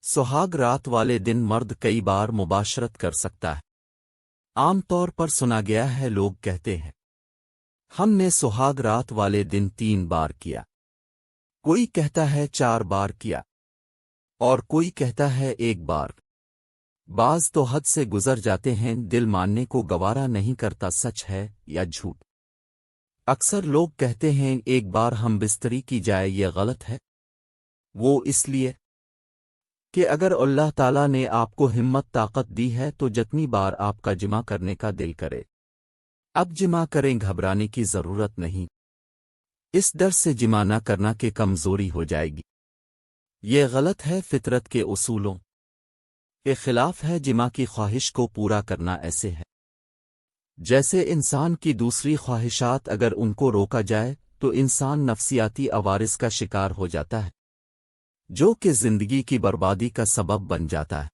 सुहाग रात वाले दिन मर्द कई बार मुबाशरत कर सकता है। आम तौर पर सुना गया है, लोग कहते हैं हमने सुहाग रात वाले दिन 3 बार किया, कोई कहता है 4 बार किया और कोई कहता है 1 बार। बाज तो हद से गुजर जाते हैं, दिल मानने को गवारा नहीं करता सच है या झूठ। अक्सर लोग कहते हैं 1 बार हम बिस्तरी की जाए, यह गलत है। वो इसलिए कि अगर अल्लाह ताला ने आपको हिम्मत ताकत दी है तो जितनी बार आपका जिमा करने का दिल करे अब जिमा करें, घबराने की जरूरत नहीं। इस डर से जिमा न करना के कमजोरी हो जाएगी। ये गलत है, फितरत के उसूलों के खिलाफ है। जिमा की ख्वाहिश को पूरा करना ऐसे है जैसे इंसान की दूसरी ख्वाहिशात, अगर उनको रोका जाए तो इंसान नफसियाती अवारिस का शिकार हो जाता है जो कि जिंदगी की बर्बादी का सबब बन जाता है।